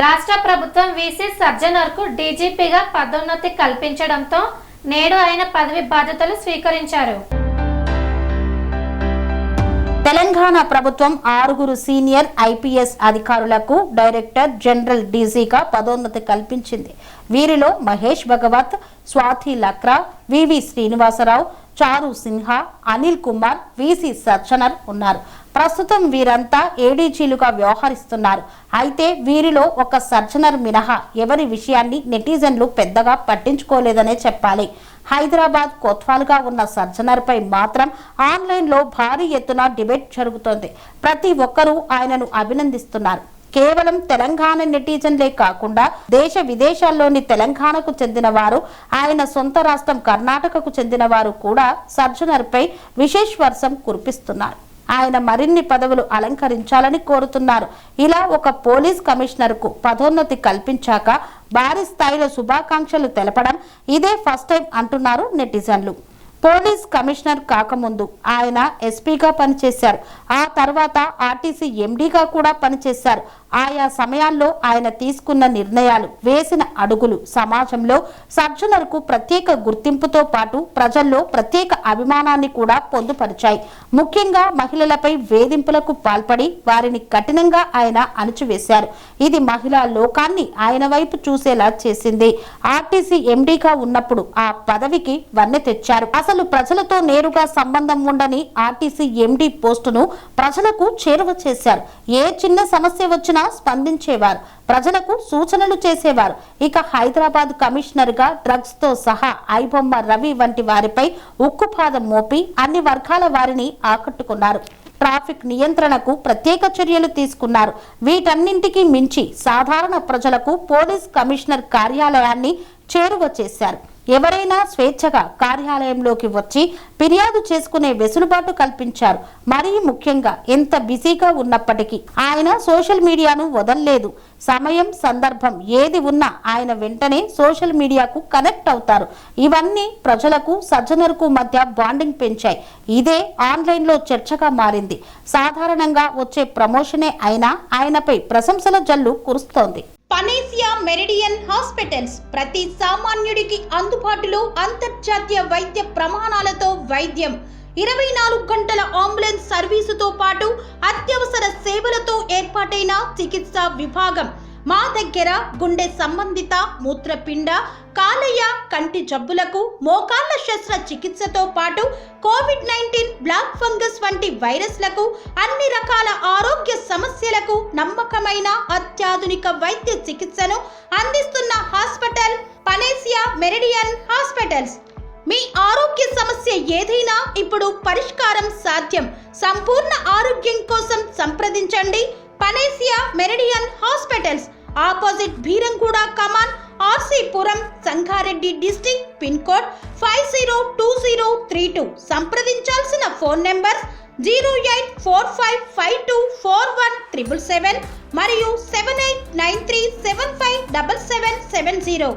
రాష్ట్ర ప్రభుత్వం వీసీ సజ్జనర్కు డీజీపీగా పదోన్నతి కల్పించడంతో నేడు ఆయన పదవి బాధ్యతలు స్వీకరించారు. తెలంగాణ ప్రభుత్వం 6 సీనియర్ ఐపీఎస్ అధికారులకు డైరెక్టర్ జనరల్ డీజీగా పదోన్నతి కల్పించింది. వీరిలో మహేష్ భగవత్, స్వాతి లక్రా, వివి శ్రీనివాసరావు, చారు సిన్హా, అనిల్ కుమార్, వీసీ సజ్జనర్ ఉన్నారు. ప్రస్తుతం వీరంతా ఏడీజీలుగా వ్యవహరిస్తున్నారు. అయితే వీరిలో ఒక సజ్జనర్ మినహా ఎవరి విషయాన్ని నెటిజన్లు పెద్దగా పట్టించుకోలేదనే చెప్పాలి. హైదరాబాద్ కొత్వాల్గా ఉన్న సజ్జనర్పై మాత్రం ఆన్లైన్లో భారీ ఎత్తున డిబేట్ జరుగుతోంది. ప్రతి ఒక్కరూ ఆయనను అభినందిస్తున్నారు. కేవలం తెలంగాణ నెటిజన్లే కాకుండా దేశ విదేశాల్లోని తెలంగాణకు చెందిన వారు, ఆయన సొంత రాష్ట్రం కర్ణాటకకు చెందిన వారు కూడా సజ్జనర్పై విశేష వర్షం కురిపిస్తున్నారు. ఆయన మరిన్ని పదవులు అలంకరించాలని కోరుతున్నారు. ఇలా ఒక పోలీస్ కమిషనర్కు పదోన్నతి కల్పించాక భారీ స్థాయిలో శుభాకాంక్షలు తెలపడం ఇదే ఫస్ట్ టైం అంటున్నారు నెటిజన్లు. పోలీస్ కమిషనర్ కాకముందు ఆయన ఎస్పీగా పనిచేశారు. ఆ తర్వాత ఆర్టీసీ ఎండీగా కూడా పనిచేశారు. ఆయా సమయాల్లో ఆయన తీసుకున్న నిర్ణయాలు, వేసిన అడుగులు సమాజంలో సజ్జనర్కు ప్రత్యేక గుర్తింపుతో పాటు ప్రజల్లో ప్రత్యేక అభిమానాన్ని కూడా పొందుపరిచాయి. ముఖ్యంగా మహిళలపై వేధింపులకు పాల్పడి వారిని కఠినంగా ఆయన అణచివేశారు. ఇది మహిళా లోకాన్ని ఆయన వైపు చూసేలా చేసింది. ఆర్టీసీ ఎండీగా ఉన్నప్పుడు ఆ పదవికి వన్నె తెచ్చారు. అసలు ప్రజలతో నేరుగా సంబంధం ఉండని ఆర్టీసీ ఎండీ పోస్టును ప్రజలకు చేరువ చేశారు. ఏ చిన్న సమస్య వచ్చినా స్పందించేవారు, ప్రజలకు సూచనలు చేసేవారు. ఇక హైదరాబాద్ కమిషనర్ గా డ్రగ్స్ తో సహా ఐబొమ్మ రవి వంటి వారిపై ఉక్కుపాదం మోపి అన్ని వర్గాల వారిని ఆకట్టుకున్నారు. ట్రాఫిక్ నియంత్రణకు ప్రత్యేక చర్యలు తీసుకున్నారు. వీటన్నింటికి మించి సాధారణ ప్రజలకు పోలీస్ కమిషనర్ కార్యాలయాన్ని చేరువ చేశారు. ఎవరైనా స్వేచ్ఛగా కార్యాలయంలోకి వచ్చి ఫిర్యాదు చేసుకునే వెసులుబాటు కల్పించారు. మరీ ముఖ్యంగా ఎంత బిజీగా ఉన్నప్పటికీ ఆయన సోషల్ మీడియాను వదల్లేదు. సమయం, సందర్భం ఏది ఉన్నా ఆయన వెంటనే సోషల్ మీడియాకు కనెక్ట్ అవుతారు. ఇవన్నీ ప్రజలకు సజ్జనర్కు మధ్య బాండింగ్ పెంచాయి. ఇదే ఆన్లైన్లో చర్చగా మారింది. సాధారణంగా వచ్చే ప్రమోషనే అయినా ఆయనపై ప్రశంసల జల్లు కురుస్తోంది. పనేసియా మెరిడియన్ హాస్పిటల్స్ ప్రతి సామాన్యుడికి అందుబాటులో అంతర్జాతీయ వైద్య ప్రమాణాలతో వైద్యం, 24 గంటల అంబులెన్స్ సర్వీసుతో పాటు అత్యవసర సేవలతో ఏర్పాటైన చికిత్సా విభాగం. మా దగ్గర గుండె సంబంధిత, మూత్రపిండ, కాలేయ, కంటి జబ్బులకు, మోకాళ్ల శస్త్ర చికిత్సతో పాటు కోవిడ్-19, బ్లాక్ ఫంగస్ వంటి వైరస్లకు, అన్ని రకాల ఆరోగ్య సమస్యలకు నమ్మకమైన అత్యాధునిక వైద్య చికిత్సను అందిస్తున్న హాస్పిటల్ పనేసియా మెరిడియన్ హాస్పిటల్స్. మీ ఆరోగ్య సమస్య ఏదైనా ఇప్పుడు పరిష్కారం సాధ్యం. సంపూర్ణ ఆరోగ్యం కోసం సంప్రదించండి Panacea Meridian hospitals. Opposite Bheeramguda కమాన్, RCPuram, Sangareddy district. Pin code 502032. సంప్రదించాల్సిన ఫోన్ నెంబర్ 0845524177 మరియు 7893757770.